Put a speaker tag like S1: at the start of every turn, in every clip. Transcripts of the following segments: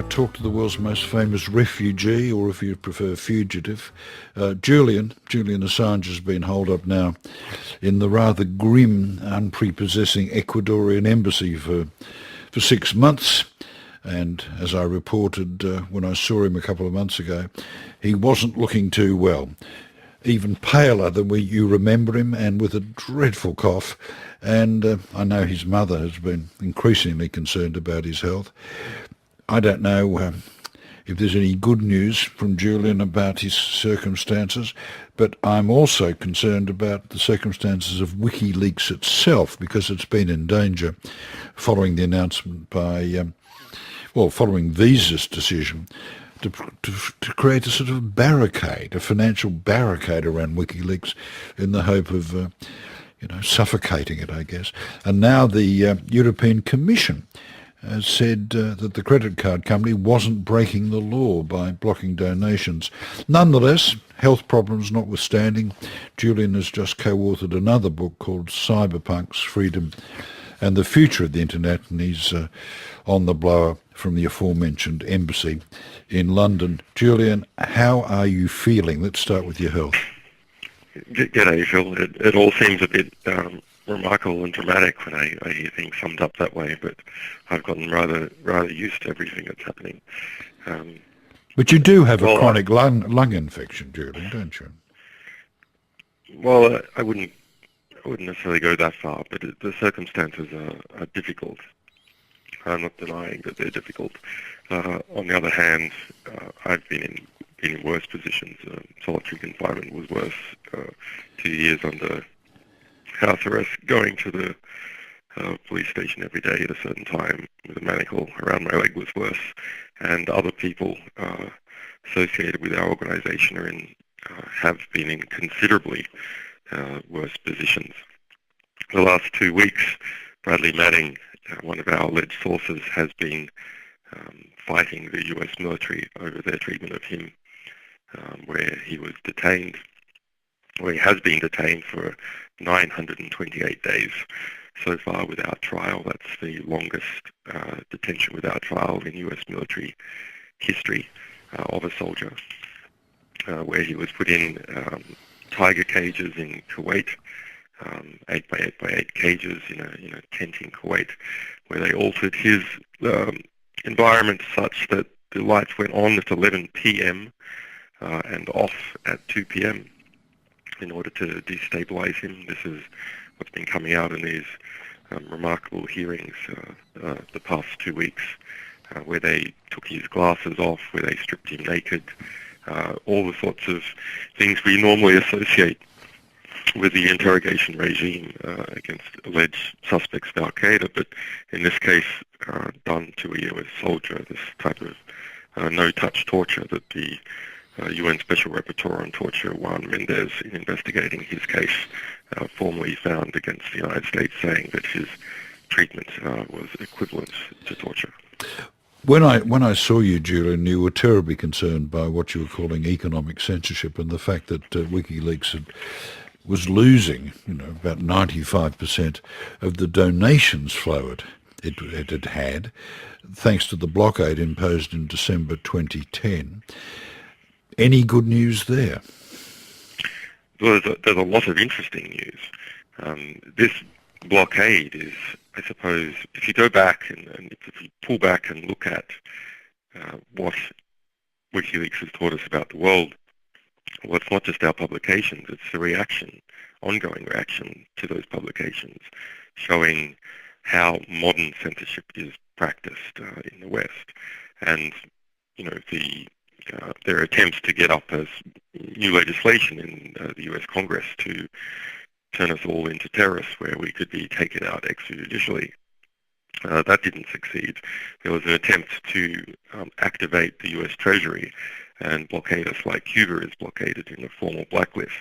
S1: talk to the world's most famous refugee, or if you prefer fugitive. Julian Assange has been holed up now in the rather grim, unprepossessing Ecuadorian embassy for 6 months. And as I reported when I saw him a couple of months ago, he wasn't looking too well. Even paler than you remember him, and with a dreadful cough. And I know his mother has been increasingly concerned about his health. I don't know if there's any good news from Julian about his circumstances, but I'm also concerned about the circumstances of WikiLeaks itself, because it's been in danger following the announcement by, following Visa's decision to create a sort of barricade, a financial barricade around WikiLeaks in the hope of, suffocating it, I guess. And now the European Commission has said that the credit card company wasn't breaking the law by blocking donations. Nonetheless, health problems notwithstanding, Julian has just co-authored another book called Cyberpunks, Freedom and the Future of the Internet, and he's on the blower from the aforementioned embassy in London. Julian, how are you feeling? Let's start with your health.
S2: G'day, Phil. It all seems a bit remarkable and dramatic when I hear things summed up that way, but I've gotten rather used to everything that's happening.
S1: But you do have a chronic lung infection, Julian, don't you?
S2: Well, I wouldn't necessarily go that far, but the circumstances are difficult. I'm not denying that they're difficult. On the other hand, I've been in worse positions. Solitary confinement was worse. 2 years under house arrest, going to the police station every day at a certain time with a manacle around my leg was worse. And other people associated with our organisation have been in considerably worse positions. The last 2 weeks, Bradley Manning, one of our alleged sources, has been fighting the US military over their treatment of him, where he was detained, or he has been detained for 928 days so far without trial. That's the longest detention without trial in US military history of a soldier, where he was put in tiger cages in Kuwait, 8 by 8 by 8 cages in a tent in Kuwait, where they altered his environment such that the lights went on at 11 p.m. And off at 2 p.m. in order to destabilize him. This is what's been coming out in these remarkable hearings the past 2 weeks, where they took his glasses off, where they stripped him naked, all the sorts of things we normally associate with the interrogation regime against alleged suspects of Al-Qaeda, but in this case done to a US soldier, this type of no-touch torture that the UN Special Rapporteur on Torture, Juan Mendez, in investigating his case, formally found against the United States, saying that his treatment was equivalent to torture.
S1: When I saw you, Julian, you were terribly concerned by what you were calling economic censorship and the fact that WikiLeaks was losing, about 95% of the donations flow it had had, thanks to the blockade imposed in December 2010. Any good news there?
S2: Well, there's a lot of interesting news. This blockade is, I suppose, if you go back and if you pull back and look at what WikiLeaks has taught us about the world, well, it's not just our publications, it's the ongoing reaction to those publications, showing how modern censorship is practiced in the West. And, there are attempts to get up as new legislation in the US Congress to turn us all into terrorists, where we could be taken out extrajudicially. That didn't succeed. There was an attempt to activate the US Treasury and blockade us like Cuba is blockaded in a formal blacklist.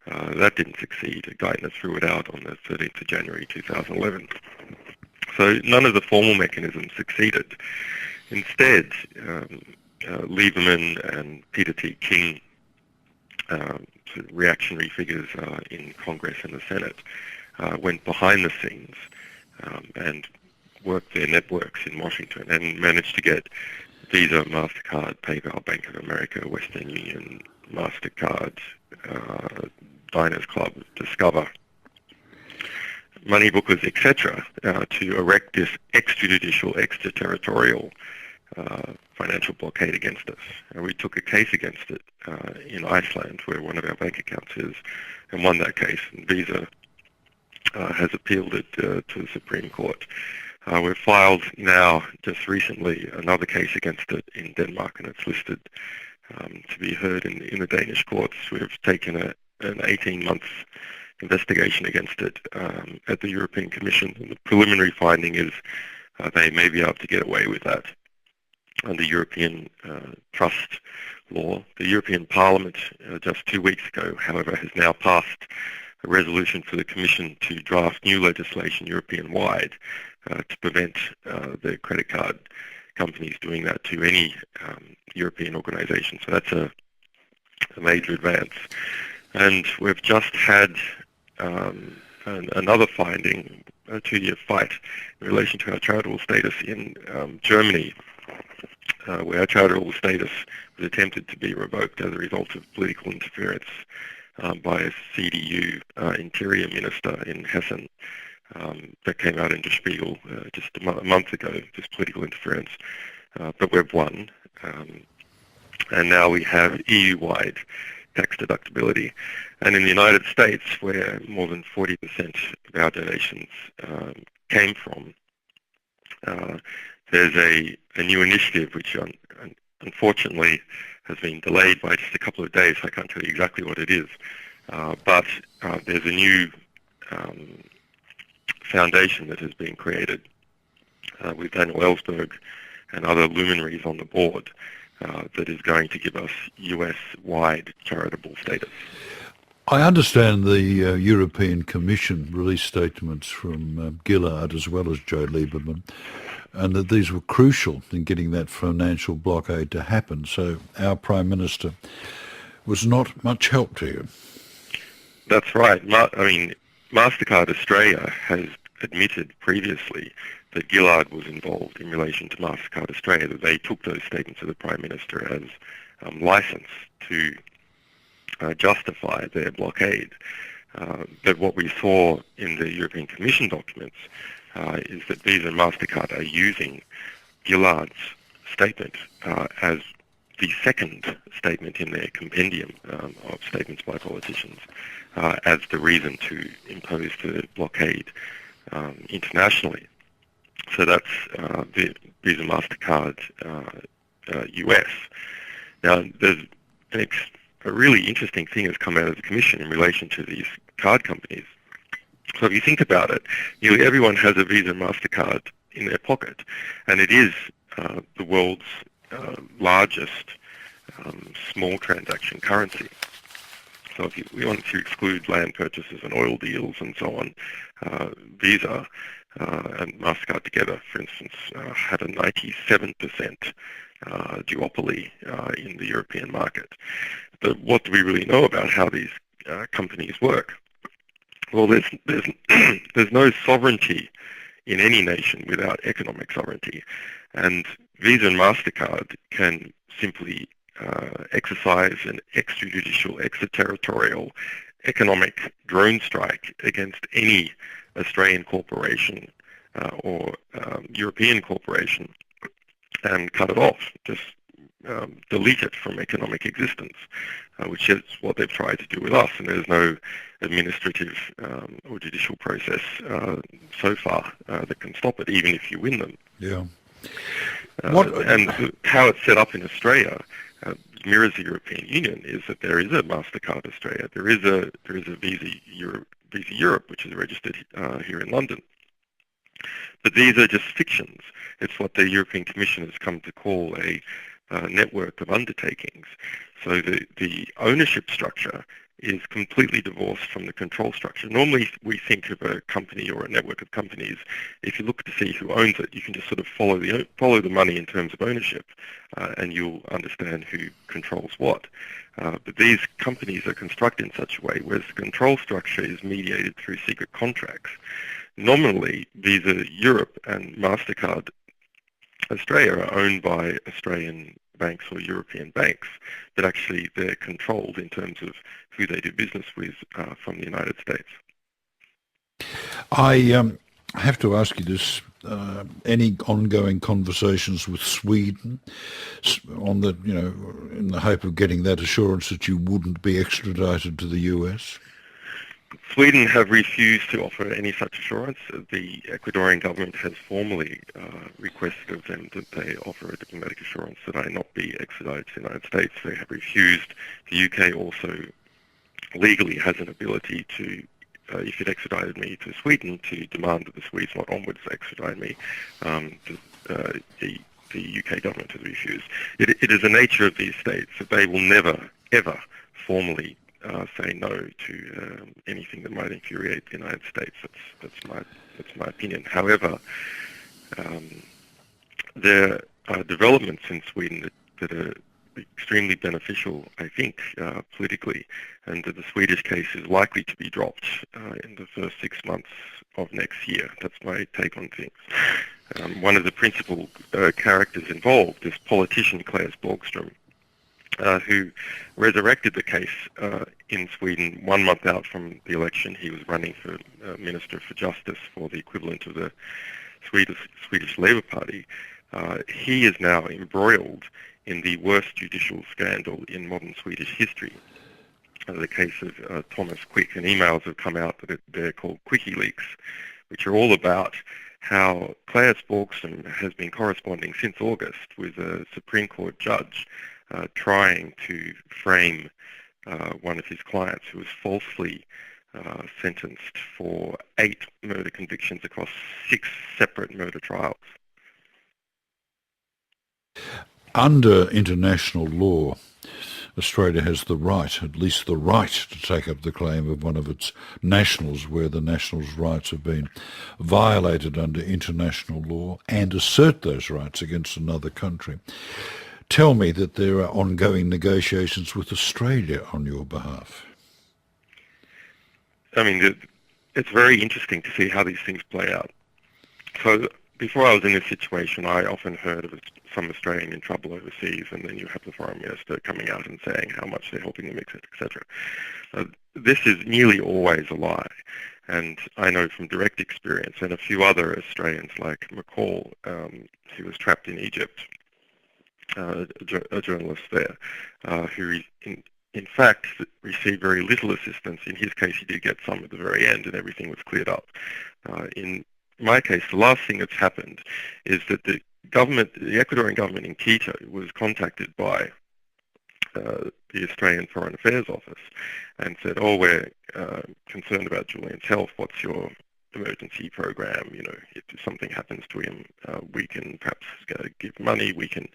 S2: That didn't succeed. Geithner threw it out on the 13th of January 2011. So none of the formal mechanisms succeeded. Instead, Lieberman and Peter T. King, sort of reactionary figures in Congress and the Senate, went behind the scenes and worked their networks in Washington and managed to get Visa, MasterCard, PayPal, Bank of America, Western Union, MasterCard, Diners Club, Discover, money bookers, etc., to erect this extrajudicial, extraterritorial financial blockade against us. And we took a case against it in Iceland, where one of our bank accounts is, and won that case. And Visa has appealed it to the Supreme Court. We've filed now, just recently, another case against it in Denmark, and it's listed to be heard in the Danish courts. We've taken an 18-month investigation against it at the European Commission, and the preliminary finding is they may be able to get away with that under European trust law. The European Parliament, just 2 weeks ago, however, has now passed a resolution for the Commission to draft new legislation European-wide to prevent the credit card companies doing that to any European organisation. So that's a major advance. And we've just had another finding, a 2-year fight in relation to our charitable status in Germany, where our charitable status was attempted to be revoked as a result of political interference by a CDU interior minister in Hessen. That came out in Der Spiegel just a month ago, just political interference. But we've won. And now we have EU-wide tax deductibility. And in the United States, where more than 40% of our donations came from, there's a new initiative which unfortunately has been delayed by just a couple of days. I can't tell you exactly what it is. But there's a new foundation that has been created with Daniel Ellsberg and other luminaries on the board that is going to give us US-wide charitable status.
S1: I understand the European Commission released statements from Gillard as well as Joe Lieberman, and that these were crucial in getting that financial blockade to happen. So our Prime Minister was not much help to you.
S2: That's right. MasterCard Australia has admitted previously that Gillard was involved in relation to MasterCard Australia, that they took those statements of the Prime Minister as license to justify their blockade. But what we saw in the European Commission documents is that Visa and MasterCard are using Gillard's statement as the second statement in their compendium of statements by politicians as the reason to impose the blockade internationally. So that's the Visa MasterCard US. Now, there's a really interesting thing has come out of the Commission in relation to these card companies. So if you think about it, nearly everyone has a Visa MasterCard in their pocket, and it is the world's largest small transaction currency. So if we want to exclude land purchases and oil deals and so on, Visa and MasterCard together, for instance, had a 97% duopoly in the European market. But what do we really know about how these companies work? Well, there's no sovereignty in any nation without economic sovereignty, and Visa and MasterCard can simply exercise an extrajudicial, extraterritorial economic drone strike against any Australian corporation or European corporation and cut it off, just delete it from economic existence, which is what they've tried to do with us. And there's no administrative or judicial process so far that can stop it, even if you win them.
S1: Yeah.
S2: And how it's set up in Australia mirrors the European Union, is that there is a MasterCard Australia, there is a Visa Europe, which is registered here in London. But these are just fictions. It's what the European Commission has come to call a network of undertakings. So the ownership structure is completely divorced from the control structure. Normally we think of a company or a network of companies, if you look to see who owns it, you can just sort of follow the money in terms of ownership, and you'll understand who controls what. But these companies are constructed in such a way where the control structure is mediated through secret contracts. Nominally, Visa Europe and MasterCard Australia are owned by Australian banks or European banks, but actually they're controlled in terms of who they do business with from the United States.
S1: I have to ask you this. Any ongoing conversations with Sweden on the, in the hope of getting that assurance that you wouldn't be extradited to the US?
S2: Sweden have refused to offer any such assurance. The Ecuadorian government has formally requested of them that they offer a diplomatic assurance that I not be extradited to the United States. They have refused. The UK also legally has an ability to, if it extradited me to Sweden, to demand that the Swedes not onwards extradite me. The UK government has refused. It is the nature of these states that they will never, ever formally say no to anything that might infuriate the United States. That's my opinion. However, there are developments in Sweden that are extremely beneficial, I think, politically, and that the Swedish case is likely to be dropped in the first 6 months of next year. That's my take on things. One of the principal characters involved is politician Claes Borgström, who resurrected the case in Sweden 1 month out from the election. He was running for Minister for Justice for the equivalent of the Swedish Labour Party. He is now embroiled in the worst judicial scandal in modern Swedish history, the case of Thomas Quick, and emails have come out that they're called WikiLeaks, which are all about how Claes Borgström has been corresponding since August with a Supreme Court judge trying to frame one of his clients who was falsely sentenced for 8 murder convictions across 6 separate murder trials.
S1: Under international law, Australia has the right, at least the right, to take up the claim of one of its nationals where the national's rights have been violated under international law and assert those rights against another country. Tell me that there are ongoing negotiations with Australia on your behalf.
S2: I mean, it's very interesting to see how these things play out. So before I was in this situation, I often heard of some Australian in trouble overseas, and then you have the Foreign Minister coming out and saying how much they're helping them, etc., etc. This is nearly always a lie, and I know from direct experience, and a few other Australians like McCall, who was trapped in Egypt, a journalist there, who in fact received very little assistance. In his case, he did get some at the very end, and everything was cleared up. In my case, the last thing that's happened is that the Ecuadorian government in Quito was contacted by the Australian Foreign Affairs Office and said, "Oh, we're concerned about Julian's health. What's your emergency program? You know, if something happens to him, we can perhaps give money, we can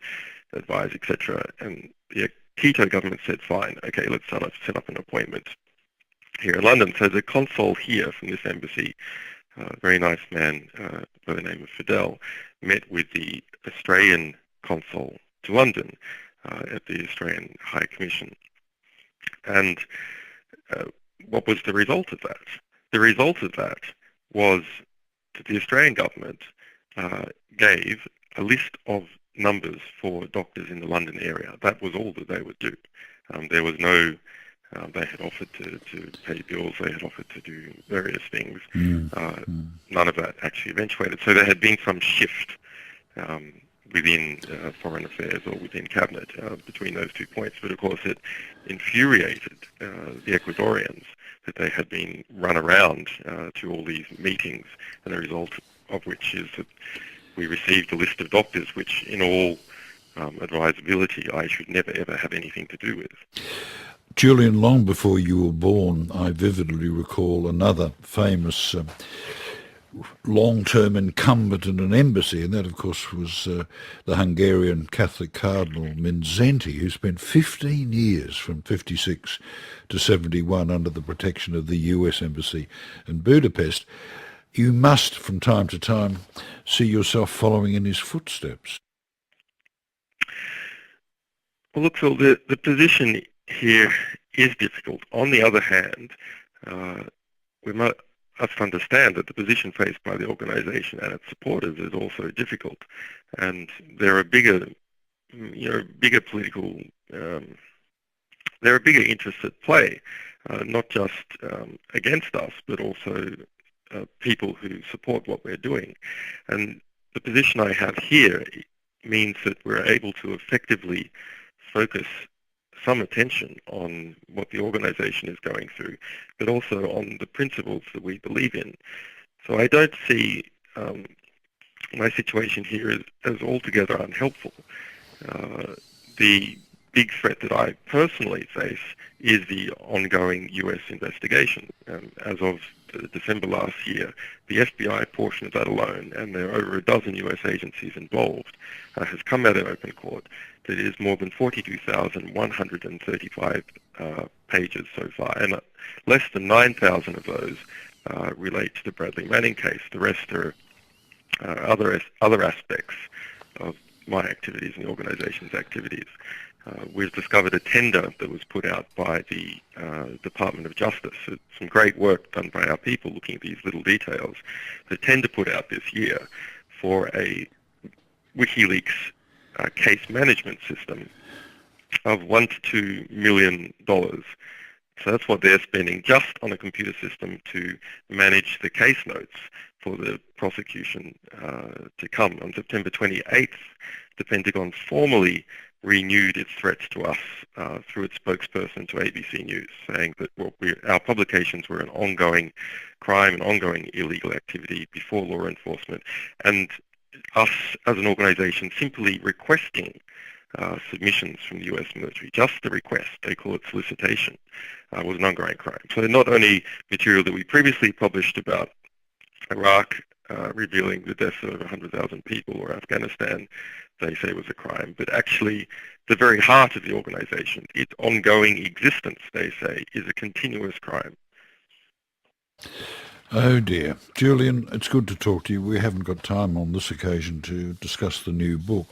S2: advise, etc." And the Quito government said, "Fine, okay, let's set up an appointment here in London." So the consul here from this embassy, a very nice man by the name of Fidel, met with the Australian consul to London at the Australian High Commission. And what was the result of that? The result of that was that the Australian government gave a list of numbers for doctors in the London area. That was all that they would do. There was no, they had offered to pay bills, they had offered to do various things. None of that actually eventuated. So there had been some shift within Foreign Affairs or within Cabinet between those 2 points. But of course it infuriated the Ecuadorians that they had been run around to all these meetings, and the result of which is that we received a list of doctors which in all advisability I should never ever have anything to do with.
S1: Julian, long before you were born, I vividly recall another famous long-term incumbent in an embassy, and that, of course, was the Hungarian Catholic Cardinal Mindszenty, who spent 15 years from 56 to 71 under the protection of the US Embassy in Budapest. You must, from time to time, see yourself following in his footsteps.
S2: Well, look, Phil, the position here is difficult. On the other hand, us to understand that the position faced by the organisation and its supporters is also difficult, and there are bigger, bigger political, there are bigger interests at play, not just against us, but also people who support what we're doing. And the position I have here means that we're able to effectively focus some attention on what the organisation is going through, but also on the principles that we believe in. So I don't see my situation here as altogether unhelpful. The big threat that I personally face is the ongoing US investigation. As of December last year, the FBI portion of that alone, and there are over a dozen US agencies involved, has come out in open court that is more than 42,135 pages so far, and less than 9,000 of those relate to the Bradley Manning case. The rest are other aspects of my activities and the organisation's activities. We've discovered a tender that was put out by the Department of Justice. It's some great work done by our people looking at these little details. The tender put out this year for a WikiLeaks case management system of $1 to $2 million. So that's what they're spending just on a computer system to manage the case notes for the prosecution to come. On September 28th, the Pentagon formally renewed its threats to us through its spokesperson to ABC News, saying that our publications were an ongoing crime, an ongoing illegal activity before law enforcement, and us as an organisation simply requesting submissions from the US military, just the request, they call it solicitation, was an ongoing crime. So not only material that we previously published about Iraq revealing the deaths of over 100,000 people, or Afghanistan, they say was a crime, but actually the very heart of the organisation, its ongoing existence, they say, is a continuous crime.
S1: Oh dear. Julian, it's good to talk to you. We haven't got time on this occasion to discuss the new book,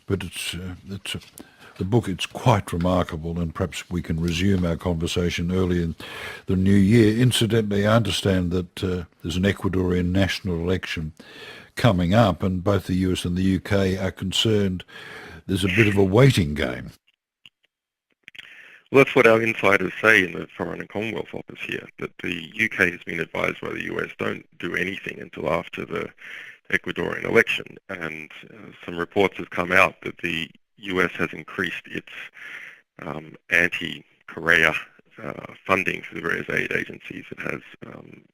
S1: but the book, it's quite remarkable, and perhaps we can resume our conversation early in the new year. Incidentally, I understand that there's an Ecuadorian national election coming up, and both the US and the UK are concerned there's a bit of a waiting game.
S2: Well, that's what our insiders say in the Foreign and Commonwealth Office here, that the UK has been advised by the US don't do anything until after the Ecuadorian election, and some reports have come out that the US has increased its anti-Correa funding for the various aid agencies it has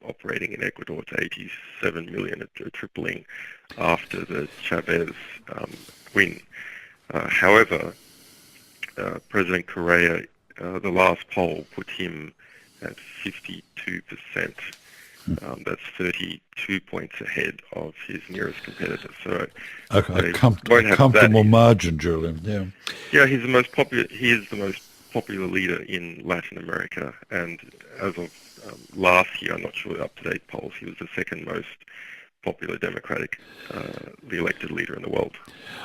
S2: operating in Ecuador to 87 million, a tripling after the Chavez win. However, President Correa, the last poll put him at 52%. That's 32 points ahead of his nearest competitor. So
S1: a comfortable margin, Julian. Yeah.
S2: Yeah, he's the most popular. He is the most popular leader in Latin America, and as of last year, I'm not sure the up-to-date polls, he was the second most popular Democratic, the elected leader in the world.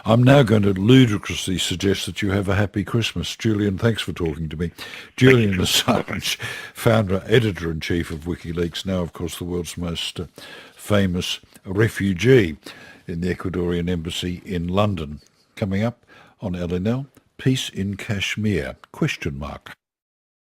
S1: I'm now going to ludicrously suggest that you have a happy Christmas. Julian, thanks for talking to me. Julian Assange, founder, editor-in-chief of WikiLeaks, now, of course, the world's most famous refugee in the Ecuadorian embassy in London. Coming up on LNL, Peace in Kashmir, ?